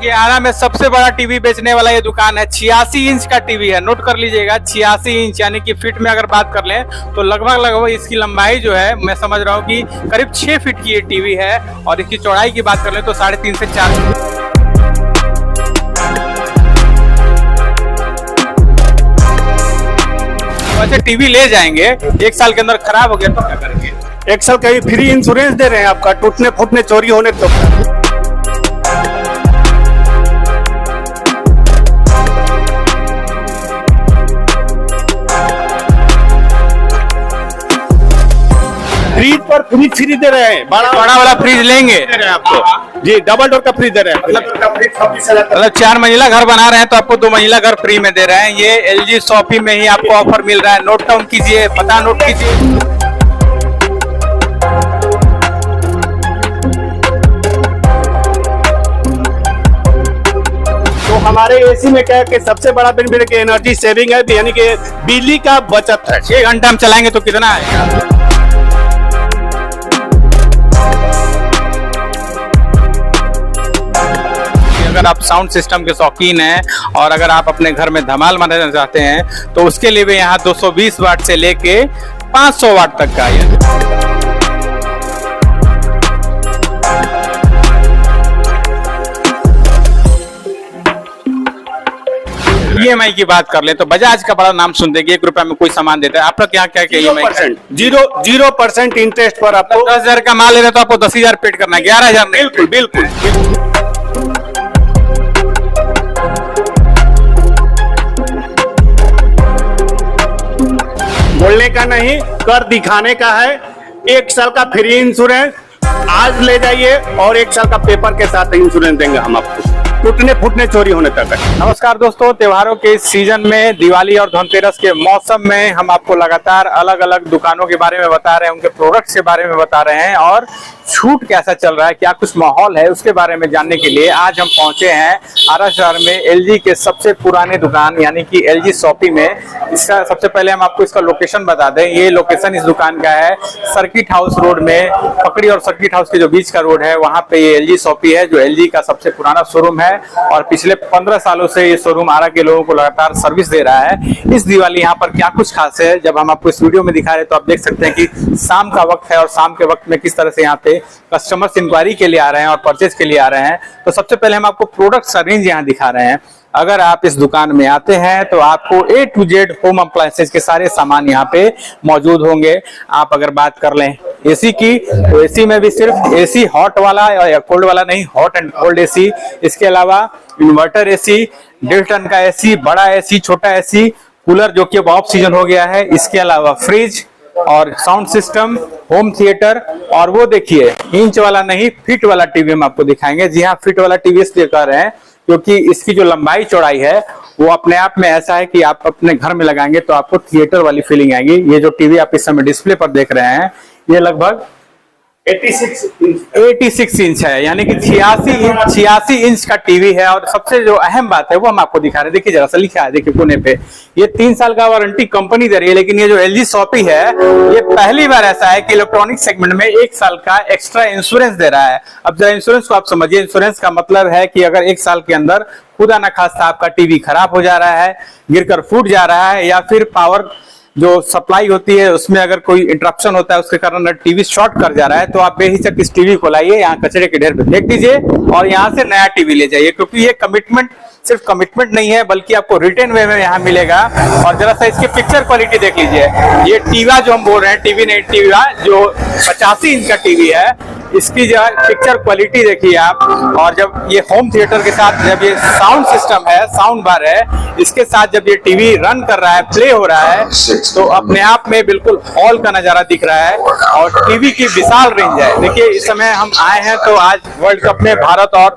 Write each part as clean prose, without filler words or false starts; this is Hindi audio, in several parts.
देखिए आरा में सबसे बड़ा टीवी बेचने वाला ये दुकान है। 86 इंच का टीवी है, नोट कर लीजिएगा। 86 इंच यानी कि फीट में अगर बात कर लें तो लगभग इसकी लंबाई जो है मैं समझ रहा हूँ कि करीब 6 फीट की ये टीवी है, और इसकी चौड़ाई की बात कर लें तो 3.5 से 4 फीट। वैसे टीवी ले जाएंगे, 1 साल के अंदर खराब हो गया तो क्या करेंगे? 1 साल का फ्री इंश्योरेंस दे रहे हैं आपका, टूटने फूटने चोरी होने तो। फ्रीज पर फ्री दे रहे हैं, बड़ा वाला फ्रिज लेंगे दे रहे हैं आपको जी, डबल डोर का फ्रिज दे रहे हैं। मतलब 4 मंजिला घर बना रहे हैं तो आपको 2 मंजिला घर फ्री में दे रहे हैं। ये LG शॉपी में ही आपको ऑफर मिल रहा है। नोट डाउन कीजिए, पता नोट कीजिए। तो हमारे एसी में क्या है कि सबसे बड़ा बेनिफिट की एनर्जी सेविंग है, यानी कि बिजली का बचत है। 6 घंटा हम चलाएंगे तो कितना आएगा? अगर आप साउंड सिस्टम के शौकीन हैं और अगर आप अपने घर में धमाल मचाना चाहते हैं तो उसके लिए भी यहाँ 220 वाट से लेके 500 वाट तक का है। EMI की बात कर ले तो बजाज का बड़ा नाम सुनते हैं कि 1 रुपया में कोई सामान देता है। आप लोग क्या क्या EMI? 0% इंटरेस्ट पर आपको 10,000 का माल ले रहे तो आपको 10,000 पेड करना है, 11,000 नहीं। बिल्कुल बिल्कुल। बोलने का नहीं, कर दिखाने का है। 1 साल का फ्री इंश्योरेंस आज ले जाइए और 1 साल का पेपर के साथ इंश्योरेंस देंगे हम आपको, टूटने फूटने चोरी होने तक है। नमस्कार दोस्तों, त्योहारों के इस सीजन में, दिवाली और धनतेरस के मौसम में हम आपको लगातार अलग अलग दुकानों के बारे में बता रहे हैं, उनके प्रोडक्ट्स के बारे में बता रहे हैं और छूट कैसा चल रहा है, क्या कुछ माहौल है, उसके बारे में जानने के लिए आज हम पहुंचे हैं आरा शहर में LG के सबसे पुराने दुकान यानी कि LG शॉपी में। इसका सबसे पहले हम आपको इसका लोकेशन बता दें। ये लोकेशन इस दुकान का है सर्किट हाउस रोड में, पकड़ी और सर्किट हाउस के जो बीच का रोड है वहां पे ये LG शॉपी है, जो LG का सबसे पुराना शोरूम है और पिछले 15 सालों से ये शोरूम आरा के लोगों को लगातार सर्विस दे रहा है। इस दिवाली यहाँ पर क्या कुछ खास है जब हम आपको इस वीडियो में दिखा रहे हैं तो आप देख सकते हैं कि शाम का वक्त है और शाम के वक्त में किस तरह से यहाँ पे कस्टमर्स इंक्वायरी के लिए आ रहे हैं और परचेज के लिए आ रहे हैं। तो सबसे पहले हम आपको प्रोडक्ट रेंज यहाँ दिखा रहे हैं। अगर आप इस दुकान में आते हैं तो आपको A to Z home appliances के सारे सामान यहाँ पे मौजूद होंगे। आप अगर बात कर लें AC की तो AC में भी सिर्फ AC हॉट वाला या कोल्ड वाला नहीं, हॉट एंड कोल्ड AC, इसके अलावा इन्वर्टर AC, 1.5 टन का AC, बड़ा AC, छोटा AC, कूलर जो कि अब ऑफ सीजन हो गया है, इसके अलावा फ्रिज और साउंड सिस्टम, होम थिएटर, और वो देखिए इंच वाला नहीं फीट वाला टीवी हम आपको दिखाएंगे। जी हाँ, फीट वाला टीवी इसलिए कह रहे हैं क्योंकि इसकी जो लंबाई चौड़ाई है वो अपने आप में ऐसा है कि आप अपने घर में लगाएंगे तो आपको थिएटर वाली फीलिंग आएगी। ये जो टीवी आप इस समय डिस्प्ले पर देख रहे हैं ये लगभग 86 इंच है, यानी कि 86 इंच का टीवी है। और सबसे जो अहम बात है वो हम आपको दिखा रहे हैं। देखिए जरा सा लिखा है, देखिए कोने पे, ये 3 साल का वारंटी कंपनी दे रही है, लेकिन ये जो LG शॉपी है ये पहली बार ऐसा है कि इलेक्ट्रॉनिक सेगमेंट में 1 साल का एक्स्ट्रा इंश्योरेंस दे रहा है। अब जरा इंश्योरेंस को आप समझिए। इंश्योरेंस का मतलब है कि अगर 1 साल के अंदर खुदा न खास्ता आपका टीवी खराब हो जा रहा है, गिरकर फूट जा रहा है, या फिर पावर जो सप्लाई होती है उसमें अगर कोई इंटरप्शन होता है उसके कारण टीवी शॉर्ट कर जा रहा है, तो आप बेहिचक इस टीवी को लाइए, यहाँ कचरे के ढेर पे फेंक दीजिए और यहाँ से नया टीवी ले जाइए। क्योंकि ये कमिटमेंट सिर्फ कमिटमेंट नहीं है बल्कि आपको रिटर्न वे में यहाँ मिलेगा। और जरा सा इसकी पिक्चर क्वालिटी देख लीजिए। ये टीवा जो हम बोल रहे हैं, टीवी नहीं टीवा, जो 85 इंच का टीवी है, इसकी जो पिक्चर क्वालिटी देखिए आप। और जब ये होम थिएटर के साथ जब ये साउंड सिस्टम है, साउंड बार है, इसके साथ जब ये टीवी रन कर रहा है, प्ले हो रहा है, तो अपने आप में बिल्कुल हॉल का नजारा दिख रहा है और टीवी की विशाल रेंज है। देखिए इस समय हम आए हैं तो आज वर्ल्ड कप में भारत और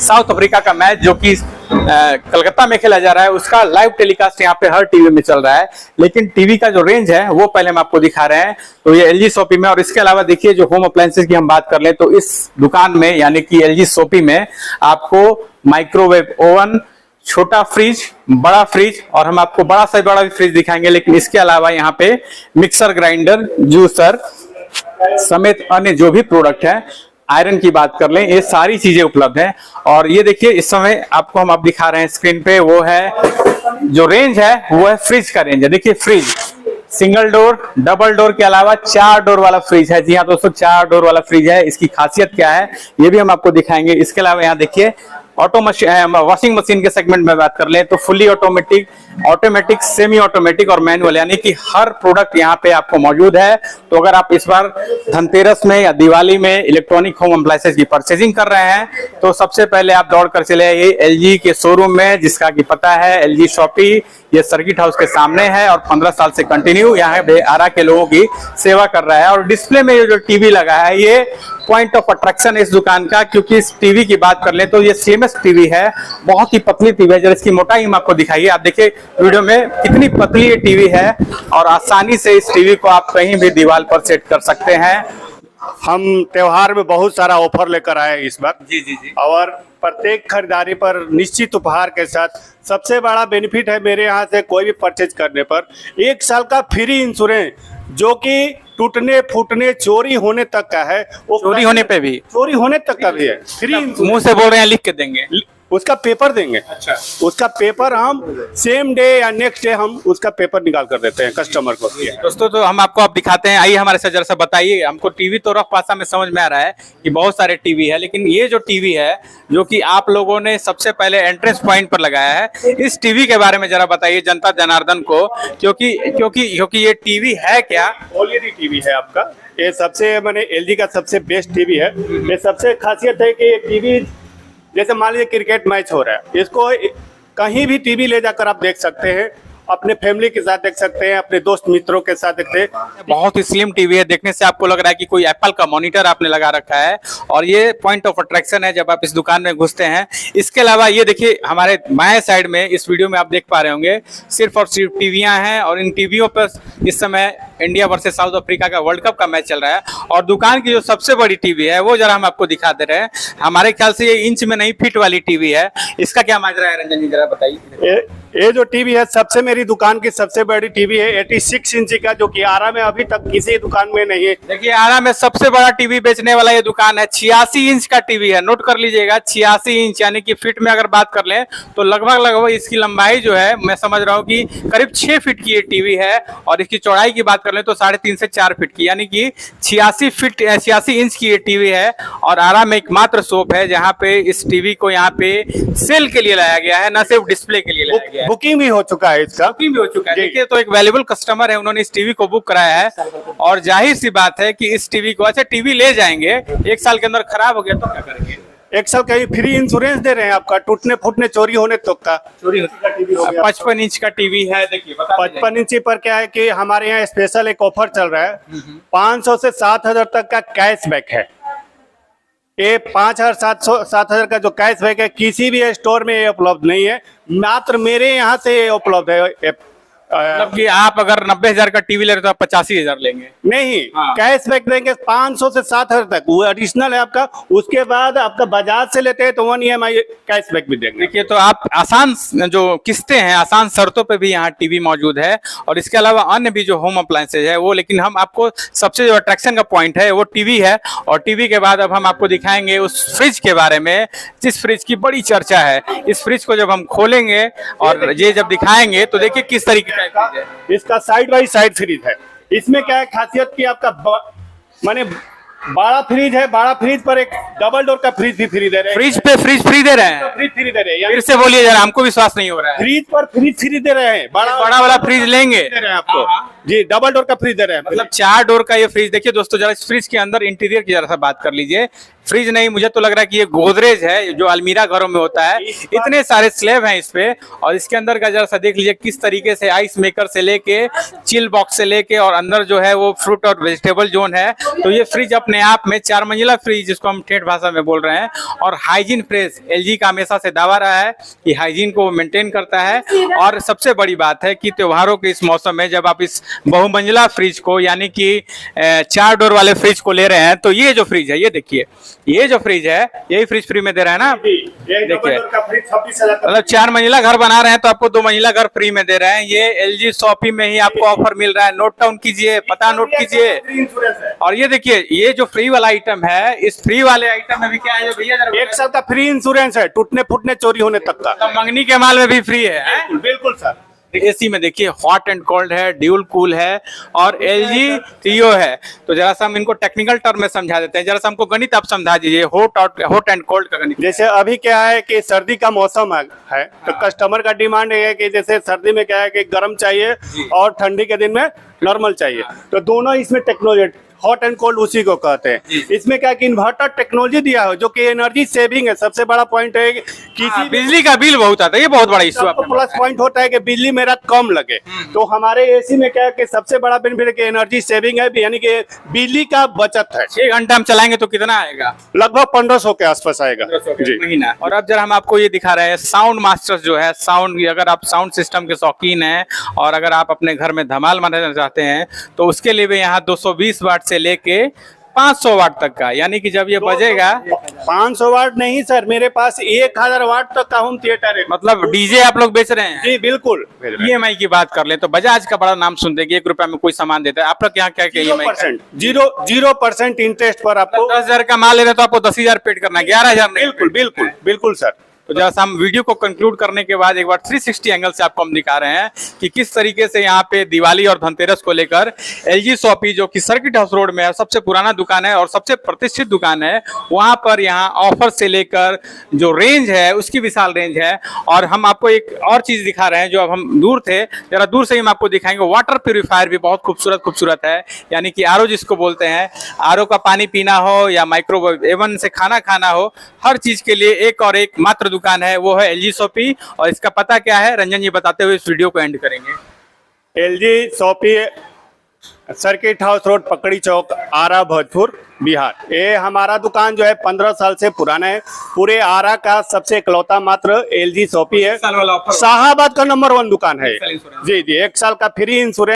साउथ अफ्रीका का मैच जो कि कलकत्ता में खेला जा रहा है, उसका लाइव टेलीकास्ट यहाँ पे हर टीवी में चल रहा है। लेकिन टीवी का जो रेंज है वो पहले हम आपको दिखा रहे हैं। तो ये LG शॉपी में, और इसके अलावा देखिए जो होम अप्लायंसेज की हम बात कर लें तो इस दुकान में यानी कि LG शॉपी में आपको माइक्रोवेव ओवन, छोटा फ्रिज, बड़ा फ्रिज, और हम आपको बड़ा से बड़ा भी फ्रिज दिखाएंगे। लेकिन इसके अलावा यहाँ पे मिक्सर ग्राइंडर, जूसर समेत अन्य जो भी प्रोडक्ट है आयरन की बात कर लें, ये सारी चीजें उपलब्ध हैं। और ये देखिए इस समय आपको हम अब दिखा रहे हैं स्क्रीन पे, वो है जो रेंज है वो है फ्रिज का रेंज है। देखिए fridge single door, double door के अलावा 4 डोर वाला फ्रिज है। जी हाँ दोस्तों, 4 डोर वाला फ्रिज है। इसकी खासियत क्या है ये भी हम आपको दिखाएंगे। इसके अलावा यहाँ देखिए वॉशिंग मशीन के सेगमेंट में बात कर लें तो fully automatic, automatic, semi automatic और मैनुअल, यानी कि हर प्रोडक्ट यहाँ पे आपको मौजूद है। तो अगर आप इस बार धनतेरस में या दिवाली में इलेक्ट्रॉनिक होम अप्लायंसेज की परचेजिंग कर रहे हैं तो सबसे पहले आप दौड़ कर चले आइए एलजी के शोरूम में, जिसका कि पता है एलजी शॉपी, ये सर्किट हाउस के सामने है और 15 साल से कंटिन्यू यहाँ पे आरा के लोगों की सेवा कर रहा है। और डिस्प्ले में ये जो टीवी लगा है ये पॉइंट ऑफ अट्रैक्शन है इस दुकान का, क्योंकि इस टीवी की बात कर लें तो ये सीएमएस टीवी है, बहुत ही पतली टीवी है। जरा इसकी मोटाई हम आपको दिखाइए, आप देखिए वीडियो में कितनी पतली ये टीवी है और आसानी से इस टीवी को आप कहीं भी दीवार पर सेट कर सकते हैं। हम त्योहार में बहुत सारा ऑफर लेकर आए इस बार। जी जी जी। और प्रत्येक खरीदारी पर निश्चित उपहार के साथ सबसे बड़ा बेनिफिट है मेरे यहाँ से कोई भी परचेज करने पर 1 साल का फ्री इंश्योरेंस, जो कि टूटने फूटने चोरी होने तक का है। वो चोरी होने पे भी, चोरी होने तक का भी है फ्री। मुंह से बोल रहे हैं, लिख के देंगे, उसका पेपर देंगे। अच्छा, उसका पेपर हम सेम डे या नेक्स्ट डे हम उसका पेपर निकाल कर देते हैं कस्टमर को। दोस्तों तो हम आपको अब दिखाते हैं, आइए हमारे साथ जरा सा बताइए। हमको टीवी तो रफ भाषा में समझ में आ रहा है कि बहुत सारे टीवी है, लेकिन ये जो टीवी है जो कि आप लोगों ने सबसे पहले एंट्रेंस पॉइंट पर लगाया है, इस टीवी के बारे में जरा बताइए जनता जनार्दन को, क्योंकि ये टीवी है क्या? ओएलईडी टीवी है आपका। ये सबसे मैंने एलजी का सबसे बेस्ट टीवी है। ये सबसे खासियत है कि ये टीवी जैसे मान लीजिए क्रिकेट मैच हो रहा है, इसको कहीं भी टीवी ले जाकर आप देख सकते हैं, अपने फैमिली के साथ देख सकते हैं, अपने दोस्त मित्रों के साथ देखते हैं। बहुत ही स्लिम टीवी है, देखने से आपको लग रहा है कि कोई एप्पल का मॉनिटर आपने लगा रखा है और ये पॉइंट ऑफ अट्रैक्शन है जब आप इस दुकान में घुसते हैं। इसके अलावा ये देखिए हमारे बाएं साइड में इस वीडियो में आप देख पा रहे होंगे सिर्फ और सिर्फ टीवियां हैं और इन टीवियों पर इस समय इंडिया वर्सेस साउथ अफ्रीका का वर्ल्ड कप का मैच चल रहा है। और दुकान की जो सबसे बड़ी टीवी है वो जरा हम आपको दिखा दे रहे हैं। हमारे ख्याल से ये इंच में नहीं फीट वाली टीवी है, इसका क्या माजरा है रंजन जी, जरा बताइए। ये जो टीवी है सबसे मेरी दुकान की सबसे बड़ी टीवी है, 86 इंच का, जो कि आरा में अभी तक किसी दुकान में नहीं है। देखिए आरा में सबसे बड़ा टीवी बेचने वाला ये दुकान है, 86 इंच का टीवी है, नोट कर लीजिएगा 86 इंच, यानी कि फीट में अगर बात कर लें तो लगभग इसकी लंबाई जो है मैं समझ रहा हूँ कि करीब 6 फीट की ये टीवी है और इसकी चौड़ाई की बात कर लें तो 3.5 से 4 फीट की, यानी कि 86 इंच की ये टीवी है। और आरा में एकमात्र शॉप है जहाँ पे इस टीवी को यहाँ पे सेल के लिए लाया गया है, न सिर्फ डिस्प्ले के लिए लाया गया है। बुकिंग भी हो चुका है, इसका बुकिंग भी हो चुका है। देखिए तो एक वैल्यूबल कस्टमर है, उन्होंने इस टीवी को बुक कराया है और जाहिर सी बात है कि इस टीवी को, अच्छा टीवी ले जाएंगे 1 साल के अंदर खराब हो गया तो क्या करेंगे? 1 साल का फ्री इंश्योरेंस दे रहे हैं आपका, टूटने फुटने चोरी होने तक का। चोरी होती टीवी हो गया। 55 इंच का टीवी है, देखिए 55 इंच पर क्या है कि हमारे यहाँ स्पेशल एक ऑफर चल रहा है, 500 से 7,000 तक का कैशबैक है। ये 5,000-7,000 का जो कैशबैक है किसी भी स्टोर में ये उपलब्ध नहीं है, मात्र मेरे यहाँ से ये उपलब्ध है। मतलब कि आप अगर 90,000 का टीवी ले रहे तो आप 85,000 लेंगे? नहीं, हाँ। कैशबैक देंगे 500 से 7,000 तक, वो एडिशनल है आपका। उसके बाद आपका बजाज से लेते हैं तो 1 EMI कैशबैक भी देंगे। देखिए तो आप आसान जो किस्तें हैं, आसान शर्तों पे भी यहाँ टीवी मौजूद है और इसके अलावा अन्य भी जो होम अप्लायंसेज है वो, लेकिन हम आपको सबसे जो अट्रैक्शन का पॉइंट है वो टीवी है। और टीवी के बाद अब हम आपको दिखाएंगे उस फ्रिज के बारे में जिस फ्रिज की बड़ी चर्चा है। इस फ्रिज को जब हम खोलेंगे और ये जब दिखाएंगे तो देखिए किस तरीके का फ्रिज है। इसका साइड बाई साइड फ्रिज है। इसमें क्या है खासियत की आपका माने बड़ा फ्रिज है, बड़ा फ्रिज पर एक डबल डोर का फ्रिज भी फ्री दे रहे हैं। फ्रिज पे फ्रिज फ्री दे रहे हैं? फ्रिज फ्री दे रहे हैं। फिर से बोलिए जरा, हमको विश्वास नहीं हो रहा है। फ्रिज पर फ्रिज फ्री दे रहे हैं, बड़ा वाला फ्रिज लेंगे दे रहे हैं आपको। जी, डबल डोर का फ्रिज दे रहे हैं, मतलब 4 डोर का ये फ्रिज। देखिए दोस्तों जरा इस फ्रिज के अंदर इंटीरियर की जरा सा बात कर लीजिए। फ्रिज नहीं, मुझे तो लग रहा है कि ये गोदरेज है जो अलमीरा घरों में होता है। इतने सारे स्लैब हैं इस पे और इसके अंदर का जरा सा देख लीजिए किस तरीके से आइस मेकर से लेके चिल बॉक्स से लेके और अंदर जो है वो फ्रूट और वेजिटेबल जोन है। तो ये फ्रिज अपने आप में 4 मंजिला फ्रिज, जिसको हम ठेठ भाषा में बोल रहे हैं, और हाइजीन फ्रेश। एलजी का हमेशा से दावा रहा है कि हाइजीन को मेंटेन करता है। और सबसे बड़ी बात है कि त्योहारों के इस मौसम में जब आप इस बहुमंजिला फ्रिज को, यानी कि 4 डोर वाले फ्रिज को ले रहे हैं तो ये जो फ्रिज है ये देखिए, ये जो फ्रिज है यही फ्रिज फ्री में दे रहा है ना आप? ये डबल देखिए। डोर का फ्रिज 26,000 का मतलब 4 मंजिला घर बना रहे हैं तो आपको 2 मंजिला घर फ्री में दे रहे हैं। ये LG शॉपी में ही आपको ऑफर मिल रहा है। नोट डाउन कीजिए, पता नोट कीजिए। फ्री इंश्योरेंस है। और ये देखिए, ये जो फ्री वाला आइटम है, इस फ्री वाले आइटम में भी क्या है भैया जरा 1 साल का फ्री इंश्योरेंस है, टूटने फूटने चोरी होने तक का। तो मंगनी के माल में भी फ्री है। बिल्कुल सर। एसी में देखिए हॉट एंड कोल्ड है, ड्यूल कूल है और LG TO है। तो जरा सा हम इनको टेक्निकल टर्म में समझा देते हैं। जरा सा हमको गणित आप समझा दीजिए, हॉट एंड कोल्ड का गणित। जैसे अभी क्या है कि सर्दी का मौसम है तो कस्टमर का डिमांड ये है कि जैसे सर्दी में क्या है कि गर्म चाहिए और ठंडी के दिन में नॉर्मल चाहिए, तो दोनों इसमें टेक्नोलॉजी हॉट एंड कोल्ड उसी को कहते हैं। इसमें क्या कि इन्वर्टर टेक्नोलॉजी दिया है जो कि एनर्जी सेविंग है। सबसे बड़ा पॉइंट है कि किसी भी बिजली का बिल बहुत आता है, ये बहुत बड़ा इश्यू सबको आपने प्लस पॉइंट होता है कि बिजली मेरा कम लगे। तो हमारे एसी में क्या है कि सबसे बड़ा बेनिफिट है कि एनर्जी सेविंग है, यानी कि बिजली का बचत है। 6 घंटा हम चलाएंगे तो कितना आएगा? लगभग 1500 के आसपास आएगा जी। महीना। और अब जरा हम आपको ये दिखा रहे हैं साउंड मास्टर्स जो है साउंड। अगर आप साउंड सिस्टम के शौकीन हैं और अगर आप अपने घर में धमाल मचाना चाहते हैं तो उसके लिए भी यहाँ 220 वाट से लेके 500 वाट तक का, यानी कि जब ये बजेगा 500 वाट नहीं सर, मेरे पास 1000 वाट तक का होम थिएटर है। मतलब डीजे आप लोग बेच रहे हैं? जी बिल्कुल। EMI की बात कर लें तो बजाज का बड़ा नाम सुनते हैं कि 1 रुपया में कोई सामान देता है। आप लोग यहाँ क्या क्या EMI? 0% इंटरेस्ट पर आपको 10,000 का माल ले रहे तो आपको 10,000 पेड करना है, 11,000 नहीं। बिल्कुल बिल्कुल बिल्कुल सर। तो जैसा हम वीडियो को कंक्लूड करने के बाद एक बार 360 एंगल से आपको हम दिखा रहे हैं कि किस तरीके से यहाँ पे दिवाली और धनतेरस को लेकर LG शॉपी जो कि सर्किट हाउस रोड में है, सबसे पुराना दुकान है और सबसे प्रतिष्ठित दुकान है, वहाँ पर यहाँ ऑफर से लेकर जो रेंज है उसकी विशाल रेंज है। और हम आपको एक और चीज दिखा रहे हैं जो अब हम दूर थे, जरा दूर से ही हम आपको दिखाएंगे। वाटर प्यूरिफायर भी बहुत खूबसूरत है, यानी कि RO जिसको बोलते हैं। RO का पानी पीना हो या माइक्रोवेव ओवन से खाना खाना हो, हर चीज के लिए एक और एक मात्र दुकान है, वो है LG शॉपी। और इसका पता क्या है रंजन जी बताते हुए इस वीडियो को एंड करेंगे। LG shoppe circuit house road, Pakri Chowk, आरा, भोजपुर, बिहार। ये हमारा दुकान जो है 15 साल से पुराना है। पूरे आरा का सबसे इकलौता मात्र LG शॉपी है। साल वाला ऑफर शाहाबाद का नंबर 1 दुकान है साल इंश्योरेंस। जी जी। 1 साल का फ्री इंश्योरेंस